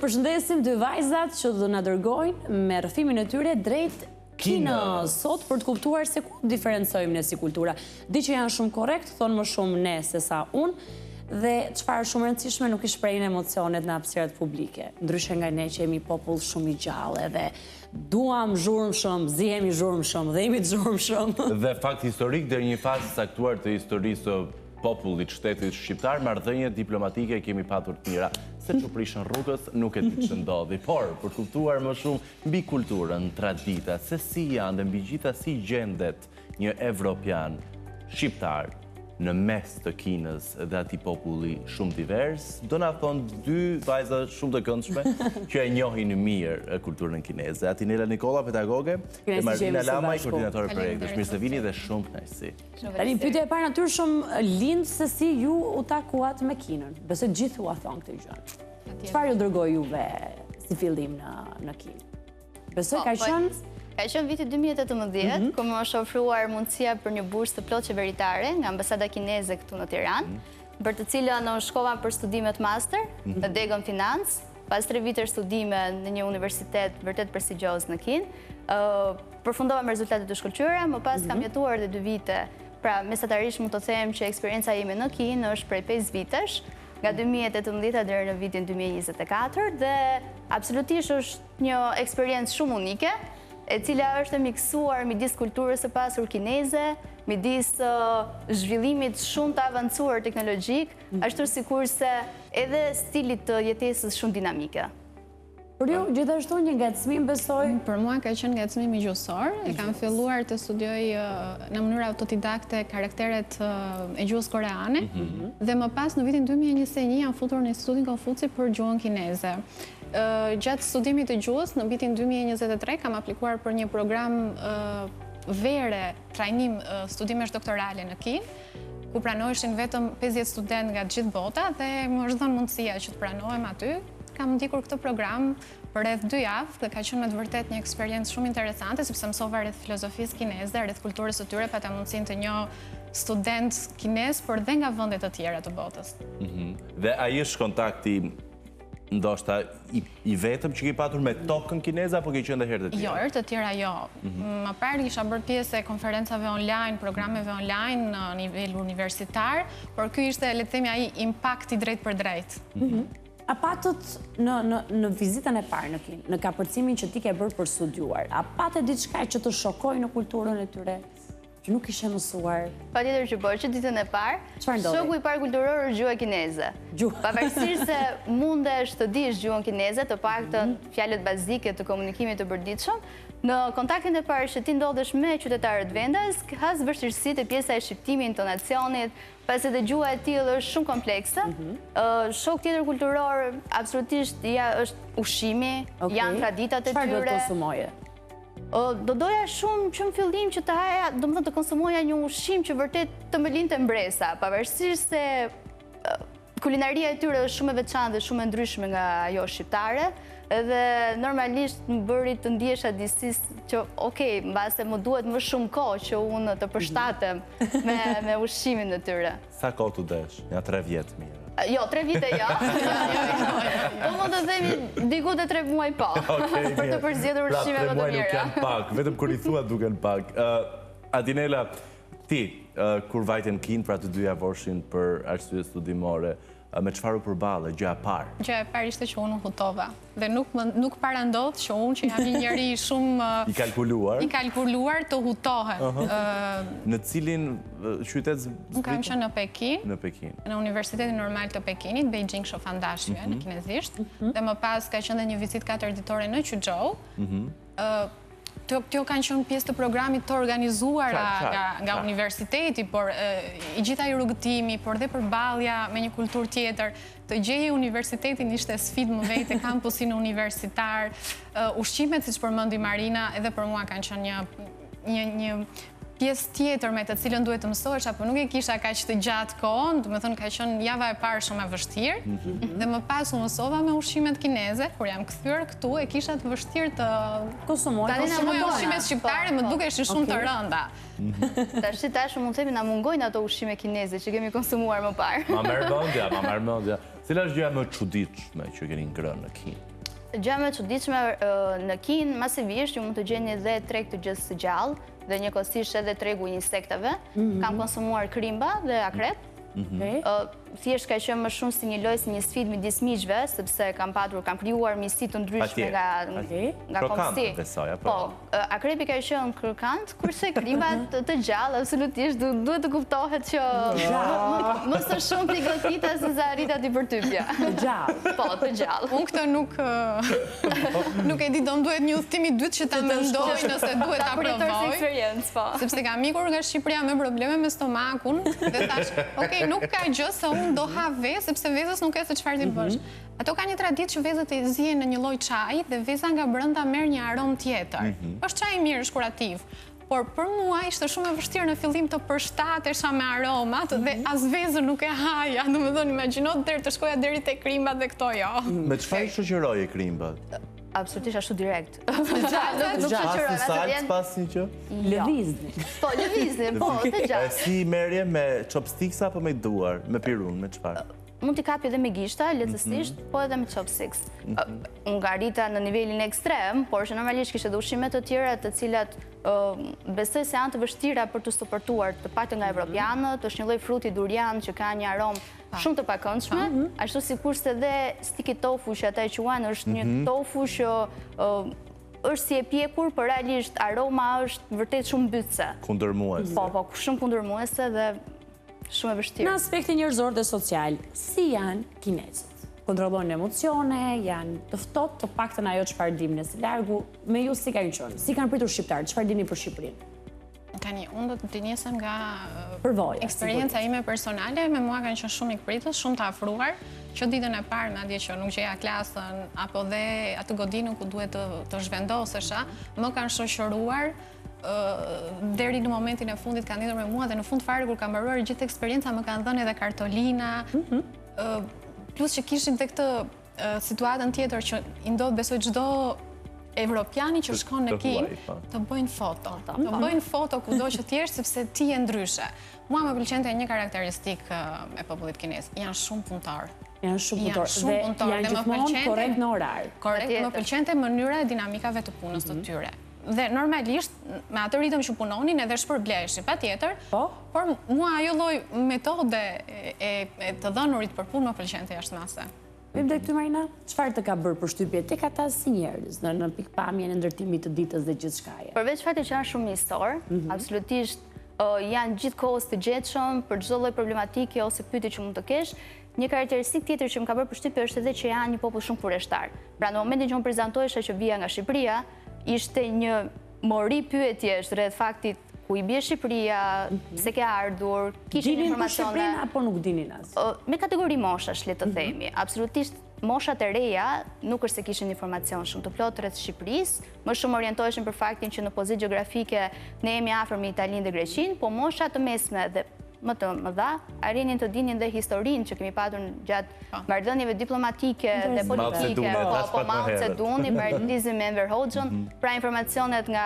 përshëndesim dy vajzat që do na dërgojnë me rrëfimin e tyre drejt kinës sot për të kuptuar se ku diferencojmë ne si kultura. Di që janë shumë korrekt, thonë më shumë ne se sa unë, dhe çfarë shumë rëndësishme nuk I shprehin emocionet në hapësirat publike. Ndryshe nga ne që jemi popull shumë I gjallë dhe duam zhurmshëm, zihemi zhurmshëm dhe jemi të zhurmshëm. Dhe fakt historik deri një fazë saktuar të historisë së popullit shtetit shqiptar, marrëdhënie diplomatike kemi patur të mira. Se që prishën rrugës nuk e di që ndodhi, por për kuptuar më shumë mbi kulturën, tradita, se si janë dhe mbi gjitha si gjendet një evropian shqiptar në mes të Kinës dhe ati populli shumë divers, do na thonë dy vajza shumë të këndshme që e njohin mirë kulturën kineze. Atinela Nikola, pedagoge, dhe Martina Lamaj, koordinatore projektesh. Mirë se vini dhe shumë kënaqësi. Tani pyetja e parë natyrë shumë lind se si ju u takuat me Kinën. Besoj gjithë u thonë këtë gjë. Çfarë ju dërgoi juve si fillim në Kinë? Besoj ka qenë Ka qenë viti 2018, ku më është ofruar mundësia për një bursë të plot qeveritare nga ambasada kineze këtu në Tiranë, për të cilën unë shkova për studimet master në Degën Finance, pas 3 vitesh studime në një universitet vërtet prestigjioz në Kinë. Përfundova me rezultate të shkëlqyera, më pas kam jetuar edhe 2 vite. Pra, mesatarisht mund të them që eksperienca ime në Kinë është prej 5 vitesh, nga 2018 deri në vitin 2024, dhe absolutisht është një eksperiencë shumë unike, e cila është e miksuar midis kulturës së pasur kineze, midis zhvillimit shumë të avancuar teknologjik, ashtu sikurse edhe stilit të jetesës shumë dinamike. Për ju, gjithashtu një ngacmim besoj? Për mua ka qenë ngacmimi gjuhësor. E kam filluar të studioj në mënyrë autodidakte karakteret e gjuhës koreane, dhe më pas në vitin 2021 jam futur në Institutin Konfuci për gjuhën kineze. Gjatë studimit të gjuhës, në vitin 2023 kam aplikuar për një program vere trajnim studimesh doktorale në Kinë, ku pranoheshin vetëm 50 student nga gjithë bota dhe më është dhënë mundësia që të pranohem aty. Kam ndikur këtë program për rreth 2 javë dhe ka qenë me të vërtet një eksperiencë shumë interesante, sepse mësova rreth filozofisë kineze, rreth kulturës së tyre, pata mundësinë të njoh student kinez, por dhe nga vendet të tjera të botës. Dhe ai është kontakti ndoshta I vetëm që ke patur me tokën kineze, apo ke qenë edhe herë të tjera? Jo, herë të tjera jo. Më parë kisha bërë pjesë e konferencave online, programeve online në nivel universitar, por ky ishte, le të themi, ai impakti drejt për drejt. A patët në vizitën e parë në Kinë, në kapërcimin që ti ke bërë për studiuar, a patë diçka që të shokoj në kulturën e tyre? Që nuk ishe mësuar? Patjetër që po, që ditën e parë, shoku I parë kulturor është gjuha kineze. Pavarësisht se mundesh të dish gjuhën kineze, të paktën fjalët bazike të komunikimit të përditshëm, në kontaktin e parë që ti ndodhesh me qytetarët vendas, has vështirësitë e pjesa e shqiptimit, intonacionit, pasi edhe gjuha e tillë është shumë komplekse. Shok tjetër kulturor absolutisht është ushqimi, janë traditat e tyre. Çfarë do të konsumoje? Do doja shumë që në fillim që të haja, do më thënë të konsumoja një ushqim që vërtet të më linte mbresa, pavarësisht se kulinaria e tyre është shumë e veçantë dhe shumë e ndryshme nga ajo shqiptare, edhe normalisht më bëri të ndjesha distis që okej, mbase më duhet më shumë kohë që unë të përshtatem me ushqimin e tyre. Sa kohë të desh? Ja 3 vjetë mirë. Jo, 3 vite jo. Po mund të themi diku të 3 muaj po. Për të përzgjedhur ushqime më të mira. Pra 3 muaj nuk janë pak, vetëm kur I thua duken pak. Atinela, ti, kur vajten Kinë pra të dy javorshin për arsye studimore, me çfarë u përballe, gjëja e parë? Gjëja e parë ishte që unë u hutova. Dhe nuk parandodh që unë që jam një njeri shumë I kalkuluar të hutohem. Në cilin qytet zbritur? Unë kam qenë në Pekin. Në Pekin. Në Universitetin Normal të Pekinit, Beijing Shofandashue në kinezisht. Dhe më pas ka qenë dhe një vizitë 4 ditore në Quzhou. Kjo kanë qenë pjesë të programit të organizuara nga universiteti, por I gjitha I rrugëtimi, por dhe përballja me një kulturë tjetër, të gjeje universitetin ishte sfidë më vete, kampusin universitar, ushqimet, siç përmendi Marina, edhe për mua kanë qenë një pjesë tjetër me të cilën duhet të mësohesh, apo nuk e kisha kaq të gjatë kohën, do të thënë ka qenë java e parë shumë e vështirë, dhe më pas u mësova me ushqimet kineze, kur jam kthyer këtu e kisha të vështirë të konsumoj ushqimet shqiptare, më dukeshin shumë të rënda. Tash mund të themi na mungojnë ato ushqime kineze që kemi konsumuar më parë. Ma merr mendja. Cila është gjëja më e çuditshme që keni ngrënë në Kinë? Gjë më e çuditshme në Kinë, masivisht ju mund të gjeni dhe treg të gjës së gjallë dhe njëkohësisht edhe tregu i insekteve. Kam konsumuar krimba dhe akret. Thjesht ka qenë më shumë si një lojë, si një sfidë midis miqve, sepse kam krijuar miqësi të ndryshme nga komsi. Po, akrepi ka qenë krokant, kurse krimbat të gjallë, absolutisht duhet të kuptohet që më së shumë t'i godita se sa arrita t'i përtypja. Të gjallë. Po, të gjallë. Unë këtë nuk e di, do më duhet një udhëtim i dytë që ta mendoj nëse duhet ta provoj. Sepse kam ikur nga Shqipëria me probleme me stomakun dhe thash, okej, nuk ka gjë se unë do ha vezë, sepse vezës nuk e se çfarë t'i bësh. Ato ka një traditë që vezët e zihen në një lloj çaji dhe veza nga brenda merr një aromë tjetër. Është çaj i mirë, është kurativ. Por për mua ishte shumë e vështirë në fillim të përshtatesha me aromat dhe as vezën nuk e haja. Domethënë, imagjino deri të shkoja deri te krimbat dhe këto jo. Me çfarë shoqëroje krimbat? Absolutisht ashtu direkt. Pas salcë, pas një që? Lëvizni. Po, lëvizni, po, të gjallë. Si merje me chopsticks apo me duar, me pirun, me çfarë? Mund t'i kapi edhe me gishta, lehtësisht, po edhe me chopsticks. Unë garita në nivelin ekstrem, por që normalisht kishte edhe ushqime të tjera të cilat besoj se janë të vështira për të suportuar, të paktën nga evropianët, është një lloj fruti durian që ka një aromë shumë të pakëndshme, ashtu sikurse edhe sticky tofu që ata e quajnë, është një tofu që është si e pjekur, por realisht aroma është vërtet shumë mbytëse. Kundërmuese. Po, shumë kundërmuese dhe shumë e vështirë. Në aspektin njerëzor dhe social, si janë kinezët? Kontrollojnë emocione, janë të ftohtë, të paktën ajo çfarë dimë së largu, me ju si kanë qenë? Si kanë pritur shqiptarët? Çfarë dini për Shqipërinë? Tani, unë do të nisem nga eksperjenca ime personale, me mua kanë qenë shumë ikpritës, shumë të afruar, që ditën e parë madje që nuk gjeja klasën, apo dhe atë godinën ku duhet të zhvendosesha, më kanë shoqëruar deri në momentin e fundit kanë lidhur me mua dhe në fund fare kur kam mbaruar gjithë eksperienca më kanë dhënë edhe kartolina, plus që kishim dhe këtë situatën tjetër që i ndodh besoj çdo evropiani që shkon në Kinë të bëjnë foto. Të bëjnë foto kudo që t'jesh sepse ti je ndryshe. Mua më pëlqente një karakteristikë e popullit kinez. Janë shumë punëtar. Janë shumë punëtar dhe janë gjithmonë korrekt në orar. Korrekt, më pëlqente mënyra e dinamikave të punës të tyre. Dhe normalisht, me atë ritëm që punonin edhe shpërbleshin, patjetër, por mua ajo lloj metode e të dhënurit për punë më pëlqente jashtëmase. Vim dhe këty Marina, çfarë të ka bërë përshtypje tek ata si njerëz në pikpamjen e ndërtimit të ditës dhe gjithçkaje? Përveç faktit që janë shumë miqësor, absolutisht janë gjithkohës të gjetshëm për çdo lloj problematike ose pyetje që mund të kesh. Një karakteristikë tjetër që më ka bërë përshtypje është edhe që janë një popull shumë kurreshtar. Pra në momentin që unë prezantohesha që vija nga Shqipëria, ishte një mori pyetjesh rreth faktit ku i bie Shqipëria, se ke ardhur, kishin informacione. Dinin ku apo nuk dinin as? Me kategori moshash, le të themi. Absolutisht moshat e reja nuk është se kishin informacion shumë të plotë rreth Shqipërisë, më shumë orientoheshin për faktin që në pozitë gjeografike ne jemi afër me Italinë dhe Greqinë, po moshat të mesme dhe më të mëdha arrinin të dinin dhe historinë që kemi patur gjatë marrëdhënieve diplomatike dhe politike, po Mao Zedongi, partizmi me Enver Hoxhën, pra informacionet nga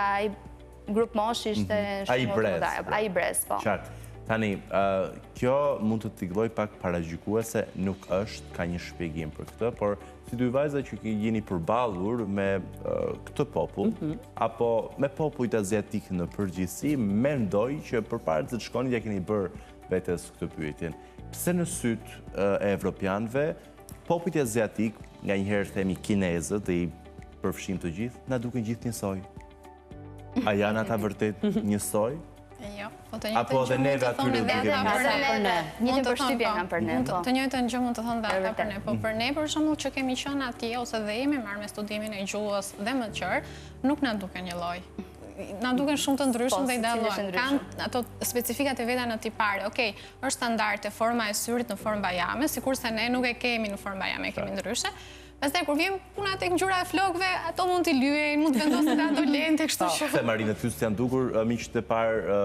grup mosh ishte ai brez, po. Qartë. Tani, kjo mund të t'i pak paragjykuese, nuk është, ka një shpjegim për këtë, por si dy vajza që jeni përballur me këtë popull, apo me popujt aziatik në përgjithësi, mendoj që përpara se të shkoni ja keni bërë vetes këtë pyetjen. Pse në syt e evropianëve, popujt aziatik, nga njëherë themi kinezët dhe i përfshim të gjithë, na duken gjithë njësoj. A janë ata vërtet njësoj? Jo, apo dhe neve atyre një të përshtypje kanë për ne. Të njëjtën gjë mund të thonë dhe ata për ne, po për ne për shembull që kemi qenë atje ose dhe jemi marrë me studimin e gjuhës dhe më qërë, nuk na duken një lloj. Na duken shumë të ndryshëm dhe i dalluar. Kanë ato specifikat e veta në tipare. Okej, është standarde forma e syrit në formë bajame, sikurse ne nuk e kemi në formë bajame, e kemi ndryshe. Pastaj kur vjen puna tek ngjyra e flokëve, ato mund t'i lyejnë, mund të vendosin ato lente kështu që. Se Marina, ty s'janë dukur miqtë e parë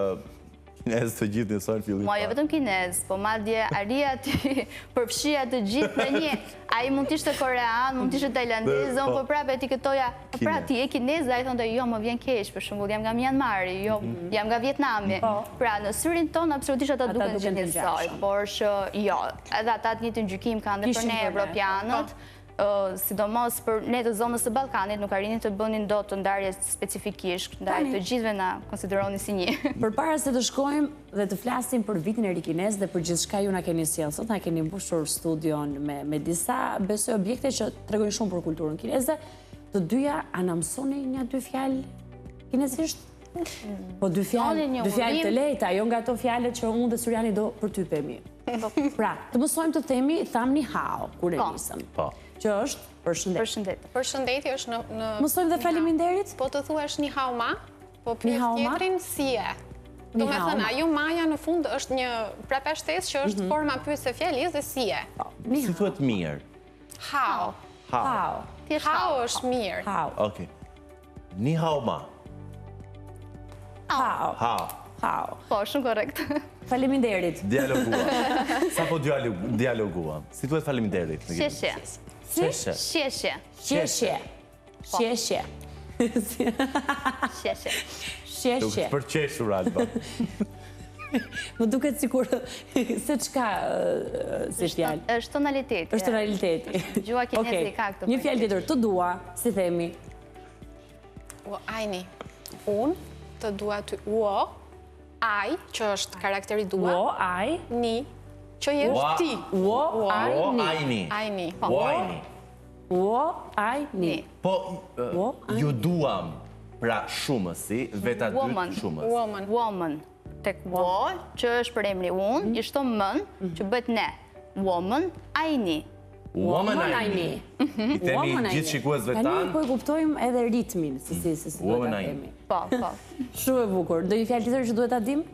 kinez të gjithë njësojnë fillim. Mua jo vetëm kinez, po madje aria ti përfshija të gjithë në një. Ai mund t'ishte korean, mund t'ishte tajlandez, unë po prapë etiketoja, pra ti e kinez, ai thonte jo, më vjen keq, për shembull, jam nga Myanmari, jo, jam nga Vietnami. Pra në syrin ton absolutisht ata duken njësoj, por që jo, edhe ata të njëjtin gjykim kanë dhe për ne evropianët. sidomos për ne të zonës së Ballkanit, nuk arrini të bënin dot të ndarje specifikisht, ndaj të gjithëve na konsideroni si një. Përpara se të shkojmë dhe të flasim për vitin e ri kinez dhe për gjithçka ju na keni sjellë sot, na keni mbushur studion me disa besoj objekte që tregojnë shumë për kulturën kineze. Të dyja a na mësoni një dy fjalë kinezisht? Po dy fjalë të lehta, jo nga ato fjalët që unë dhe Syriani do përtypemi. Pra, të mësojmë të themi tham ni hao kur e nisëm. Po. Që është përshëndet. Përshëndetje është në... Mësojmë dhe faleminderit? Po të thuash ni hao ma, po pyet tjetrin si e. Do me thënë, ajo maja në fund është një prapeshtesë që është forma pyetëse fjalës dhe si e. Si thuhet mirë? Hao. Hao. Hao është mirë. Hao. Okej. Ni hao ma. Hao. Hao. Po, shumë korrekt. Faleminderit. Dialogua. Sa po dialogua? Si thuhet faleminderit? Sheshe. Sheshe. Sheshe. Sheshe. Sheshe. Sheshe. Sheshe. Duket për qeshur, Alba. Më duket sikur se çka si fjalë. Është tonaliteti. Është tonaliteti. Gjua kineze ka këtë. Një fjalë tjetër, të dua, si themi? Wo ajni. Unë të dua ty. Wo aj, që është karakteri dua. Wo aj. Ni, që jesh ti. Wo aj ni. Ajni. Ajni. Ajni. Wo aj ni. Po, ju duam, pra shumësi, veta dy shumës. Woman. Woman. Tek wo, që është për emri unë, i shto mën, që bëhet ne. Woman, ajni. Woman ajni. I themi gjithë shikuesve tanë. Tani po e kuptojmë edhe ritmin, si Woman duhet ta ajni. themi. Po. Shumë e bukur. Do një fjalë tjetër që duhet ta dim?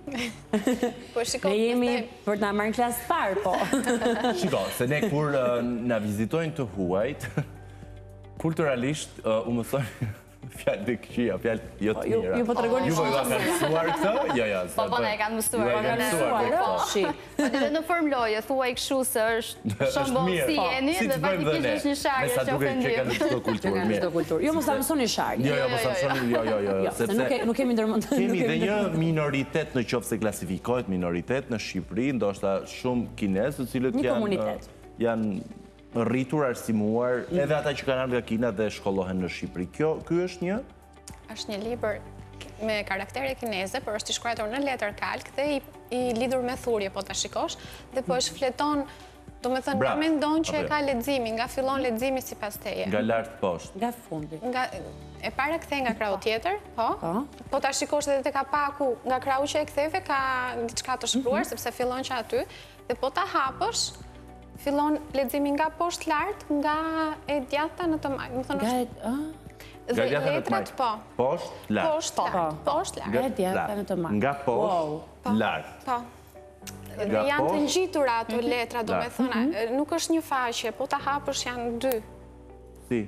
Po shiko. Ne jemi për të na marrë klasë parë, po. Shiko, se ne kur na vizitojnë të huajt, kulturalisht u mësojnë fjalë të këqija, fjalë jo të mira. Ju po tregoni Ju shumë. kanë mësuar këtë? Jo. Po, ne e kanë mësuar. Ju e kanë mësuar. Po, dhe në formë loje, thuaj kështu se është shembull si jeni dhe faktikisht është një sharje që ofendim. Që kanë çdo kulturë mirë. Jo, mos ta mësoni sharje. Jo, mos ta mësoni, jo. Se nuk kemi ndërmend. Kemi dhe një minoritet në qoftë se klasifikohet minoritet në Shqipëri, ndoshta shumë kinezë, të cilët janë rritur, arsimuar, edhe ata që kanë ardhur nga Kina dhe shkollohen në Shqipëri. Ky është një? Është një libër me karaktere kineze, por është i shkruar në letër kalk dhe i lidhur me thurje, po ta shikosh, dhe po është fleton, do me thënë, nga mendon që e ka leximi, nga fillon leximi sipas teje. Nga lart poshtë. Nga fundi. E para kthej nga krau tjetër, po ta shikosh edhe tek kapaku, nga krau që e ktheve ka diçka të shkruar, sepse fillon që aty, dhe po ta hapësh, fillon leximi nga poshtë lart, nga e djata në të majtë. Më thënë është... Dhe letrat, po. Poshtë lart. Poshtë lart. Nga djata në të majtë. Nga poshtë lart. Po. Dhe janë të ngjitura ato letra, do me thënë. Nuk është një faqe, po ta hapësh janë dy. Si?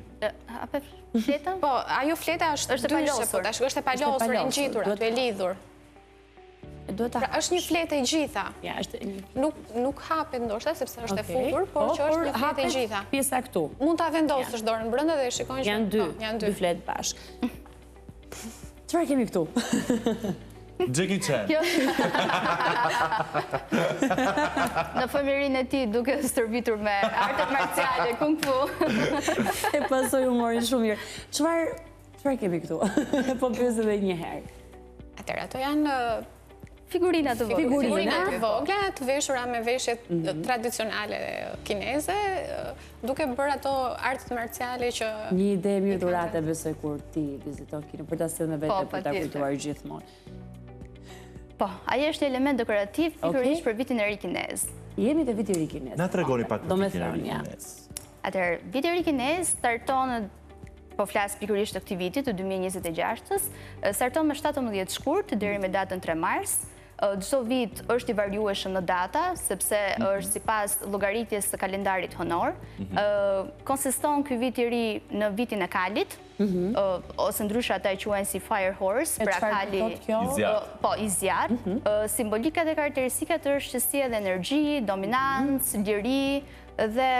Ape fleta? Po, ajo fleta është dyshe, po ta shikosh është e palosur, e ngjitur, ato e lidhur. Pra, është një fletë e gjitha. Ja, është një... Nuk hapet ndoshta, sepse është e futur, por që është një fletë e gjitha. Pjesa këtu. Mund ta vendosësh dorën brenda dhe shikon që... Janë dy fletë bashkë. Çfarë kemi këtu? Jackie Chan. Në fëmijërinë e tij duke stërvitur me artet marciale, kung fu. E pasoj humorin shumë mirë. Çfarë kemi këtu? Po pyes edhe një herë. Atëherë, ato janë figurina të vogla. Figurina të vogla, të veshura me veshjet tradicionale kineze, duke bërë ato artet marciale që... Një ide mirë dhurate besoj kur ti viziton Kinën, për ta sjellë me vete për ta kujtuar gjithmonë. Po, ai është një element dekorativ pikërisht për vitin e ri kinez. Jemi te viti i ri kinez. Na tregoni pak për vitin e ri kinez. Atëherë, viti i ri kinez starton po flas pikërisht të këtij viti të 2026-s, starton me 17 shkurt deri me datën 3 mars. Çdo vit është i variueshëm në data, sepse është sipas llogaritjes së kalendarit honor. Konsiston ky vit i ri në vitin e kalit, ose ndryshe ata e quajnë si fire horse, pra kali i zjarr. Simbolikat e karakteristikat është qësia dhe energji, dominancë, liri dhe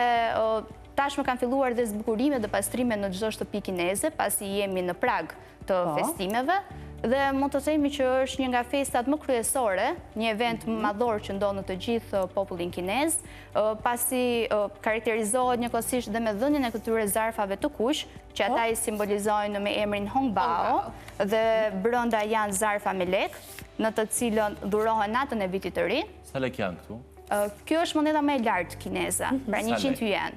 tashmë kanë filluar dhe zbukurimet dhe pastrimet në çdo shtëpi kineze, pasi jemi në prag të festimeve. Dhe mund të themi që është një nga festat më kryesore, një event madhor që ndodh në të gjithë popullin kinez, pasi karakterizohet njëkohësisht dhe me dhënien e këtyre zarfave të kuq, që ata i simbolizojnë me emrin Hongbao, dhe brenda janë zarfa me lek, në të cilën dhurohen natën e vitit të ri. Sa lek janë këtu? Kjo është moneda më e lartë kineze, pra 100 yuan.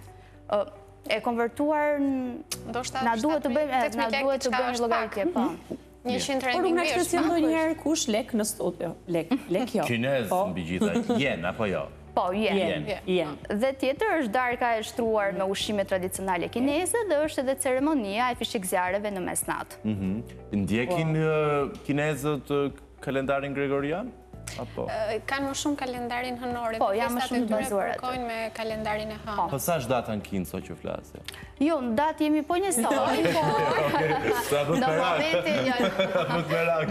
E konvertuar na duhet të bëjmë llogaritje, po. 100 Por unë nga që ndonjëherë kush lek në studio. Lek jo. Kinez mbi gjitha, jen apo jo? Po, jen. Jen. Dhe tjetër është darka e shtruar me ushqime tradicionale kineze dhe është edhe ceremonia e fishikzjareve në mesnatë. Ndjekin kinezët kalendarin gregorian? Kanë më shumë kalendarin hënore. Po, janë më shumë të bazuar atë. Përkojnë me kalendarin e hënë. Po sa është data në kinë, so që flasë? Jo, në datë jemi po njësoj, por në momentin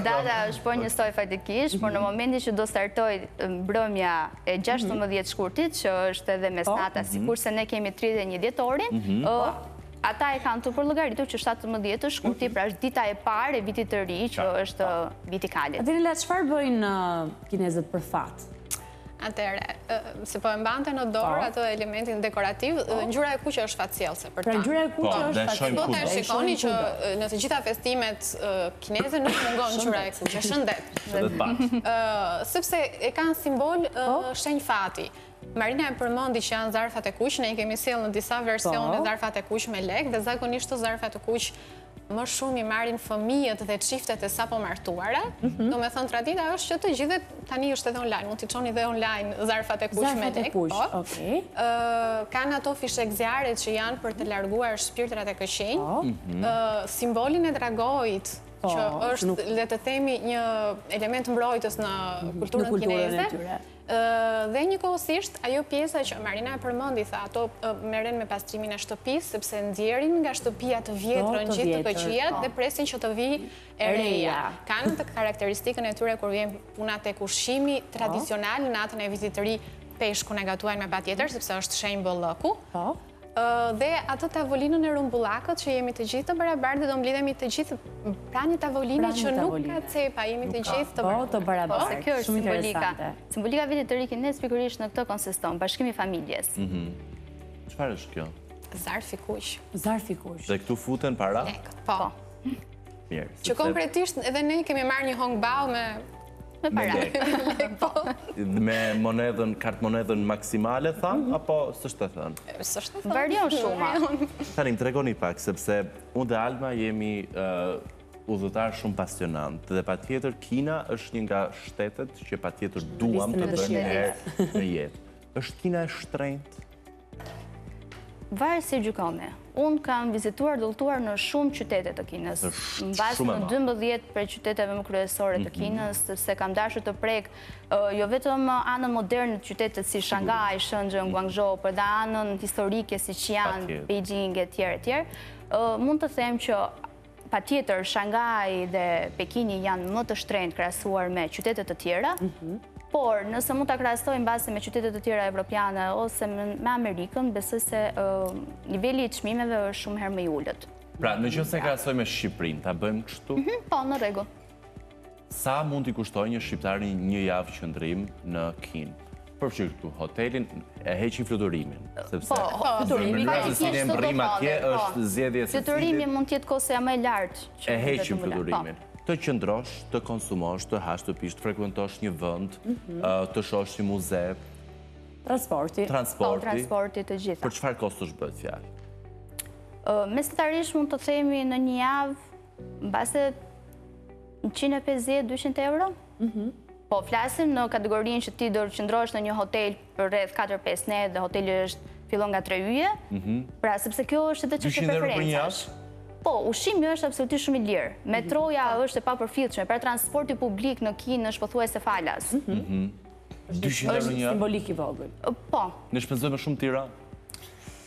data është po njësoj faktikisht, por në momentin që do startoj mbrëmja e 16 shkurtit, që është edhe mesnata, sikurse ne kemi 31 dhjetorin, ata e kanë të përllogaritur që 17 të shkurti, pra është dita e parë e vitit të ri, që është viti kalit. Adela, çfarë bëjnë kinezët për fat? Atëre, se po e mbante në dorë atë elementin dekorativ, ngjyra e kuqe është fatësjellse për ta. Pra ngjyra e kuqe është fatësjellse. Po ta shikoni që në të gjitha festimet kineze nuk mungon ngjyra e kuqe, shëndet. Sepse e kanë simbol shenjë fati. Marina e përmendi që janë zarfat e kuq, ne i kemi sjellë në disa versione zarfat e kuq me lek, dhe zakonisht të zarfat e kuq më shumë i marrin fëmijët dhe çiftet e sapo martuara. Do me thënë tradita është që të gjithë tani është edhe online, mund t'i çoni dhe online zarfat e kuq me lek. Kanë ato fishekzjaret që janë për të larguar shpirtrat e këqij. Simbolin e dragojit, që është, le të themi, një element mbrojtës në kulturën kineze. Dhe njëkohësisht, ajo pjesa që Marina e përmendi, tha, ato merren me pastrimin e shtëpisë, sepse nxjerrin nga shtëpia të vjetrën gjithë të këqijat dhe presin që të vijë e reja. Kanë të karakteristikën e tyre kur vjen puna tek ushqimi tradicional, natën e vitit të ri peshkun e gatuajnë me patjetër, sepse është shenjë bollëku. Dhe atë tavolinën e rumbullakët që jemi të gjithë të barabartë dhe do mblidhemi të gjithë pra një tavoline që nuk ka cepa, jemi të gjithë të barabartë. Se kjo është simbolika. Simbolika vitit të ri kinez pikërisht në këtë konsiston, bashkimi i familjes. Çfarë është kjo? Zarfi kuq. Zarfi kuq. Dhe këtu futen para? Po. Mirë. Që konkretisht edhe ne kemi marrë një hongbao me para. Me monedën, kartë monedën maksimale, thanë, apo s'është të thënë? S'është të thënë. Varion shumë. Tani, më tregoni pak, sepse unë dhe Alma jemi udhëtar shumë pasionant, dhe patjetër Kina është një nga shtetet që patjetër duam të bëjmë herë në jetë. Është Kina e shtrenjtë? Varet si gjykoni. Unë kam vizituar, udhëtuar në shumë qytete të Kinës. Mbas në 12 për qyteteve më kryesore të Kinës, se kam dashur të prek jo vetëm anën moderne të qytetet si Shanghai, Shenzhen, Guangzhou, por edhe anën historike si Qian, Beijing e tjerë. Mund të them që patjetër Shanghai dhe Pekini janë më të shtrenjtë krahasuar me qytetet të tjera. Por, nëse mund të krahasojmë base me qytetet të tjera evropiane ose me Amerikën, besoj se niveli i çmimeve është shumë herë më i ulët. Pra, nëse krahasojmë me Shqipërinë, ta bëjmë kështu? Po, në rregull. Sa mund t'i kushtojë një shqiptari një javë qëndrim në Kinë? Përfshirë këtu, hotelin e heqin fluturimin. Po, fluturimin është zgjedhje secili. Fluturimin mund të jetë kostoja më e lartë. E heqin fluturimin. Të qëndrosh, të konsumosh, të hash, të pish, të frekuentosh një vend, të shohësh një muze. Transporti. Transporti të gjitha. Për çfarë kostosh bëhet fjalë? Mesatarisht mund të themi në një javë, mbase 150-200 euro. Po, flasim në kategorinë që ti do të qëndrosh në një hotel për rreth 4-5 net dhe hoteli fillon nga 3 yje. Pra, sepse kjo është edhe çështje preferencash. Po, ushqimi është absolutisht shumë i lirë. Metroja është e papërfillshme, pra transporti publik në Kinë është pothuajse falas. 200 euro një javë? Simbolik i vogël. Po. Ne shpenzojmë shumë tira?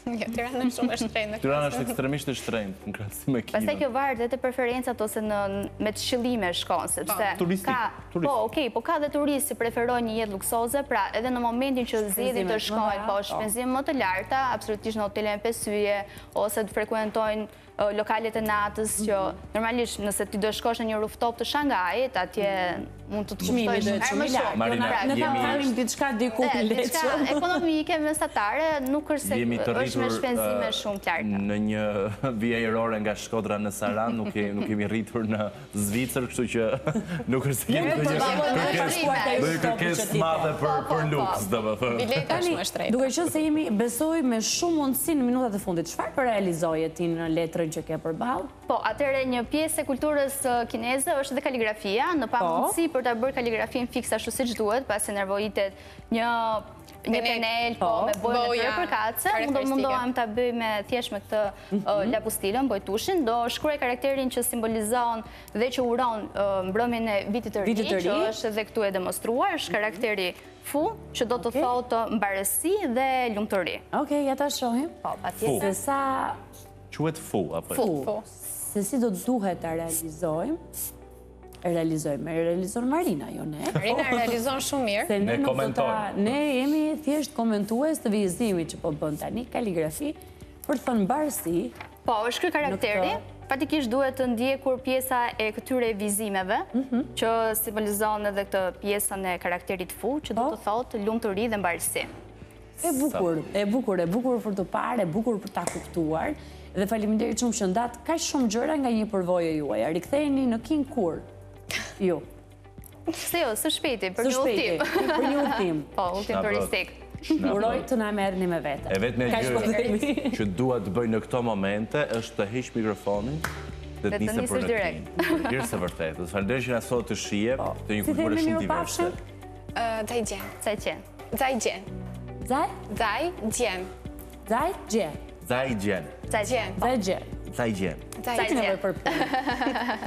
Tirana është shumë e shtrenjtë. Tirana është ekstremisht e shtrenjtë në krahasim me Pastaj Kinën. kjo varet edhe te preferencat ose me të qëllime shkon, sepse Turistik, turistik. Po, okej, po ka dhe turistë që preferojnë një jetë luksoze, pra edhe në momentin që zgjedhin të shkojnë, po shpenzime më të larta, absolutisht në hotele me 5 yje ose të frekuentojnë lokalet e natës që normalisht nëse ti do shkosh në një rooftop të Shangajit, atje mund të kushtojë shumë lartë. Marina, Ne kam diçka diku Diçka ekonomike mesatare, nuk është se është me shpenzime shumë të larta. Në një vije ajrore nga Shkodra në Saran, nuk kemi rritur në Zvicër, kështu që nuk është se kemi ndonjë kërkesë madhe për luks, domethënë. Bileta është më shtrenjtë. Duke qenë se jemi besoj me shumë mundësi në minutat e fundit, çfarë po realizoje ti në letrën që ke përballë? Po, atëre një pjesë e kulturës kineze është dhe kaligrafia, në pamundësi për ta bërë kaligrafin fiksa ashtu siç duhet, pasi nevojitet një panel, po, me bojën e përkatëse, mundohem ta bëj me thjesht me këtë lapustilën, bojtushin, do shkruaj karakterin që simbolizon dhe që uron mbrëmjen e vitit të ri, që është edhe këtu e demonstruar, është karakteri Fu, që do të thotë mbarësi dhe lumturi. Okej, ja ta shohim. Po, patjetër. Se sa Quhet Fu apo? Fu. Se si do duhet ta realizojmë? Realizon Marina, jo ne. Marina realizon shumë mirë. Se Ne komentojmë. Ne jemi thjesht komentues të vizimit që po bën tani kaligrafi për të thënë mbarësi. Po, është ky karakteri. Fatikisht duhet të ndjekur pjesa e këtyre vizimeve, që simbolizon edhe këtë pjesën e karakterit Fu, që do të thotë lumturi dhe mbarësi. E bukur për të parë, e bukur për ta kuptuar. Dhe faleminderit shumë që ndat kaq shumë gjëra nga një përvojë juaj. Riktheheni në King kur? Ju. Se jo, së shpejti, për një udhtim. Për një udhtim. Po, udhtim turistik. Uroj të na merrni me vete. E vetme gjë që dua të bëj në këto momente është të heq mikrofonin dhe të nisem për në King. Gjërë se vërtet. Të falënderoj që na sot të shihet të një kulturë shumë diverse. Zajgjen. Zajgjen. Zajgjen. Zajgjen. Zajgjen. Zajgjen. Zajgjen. Zajgjen.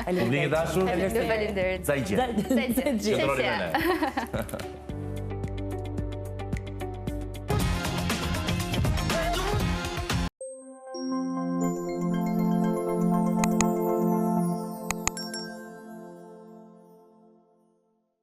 Publik i dashur. Faleminderit. Zajgjen. Zajgjen. Qëndroni me ne.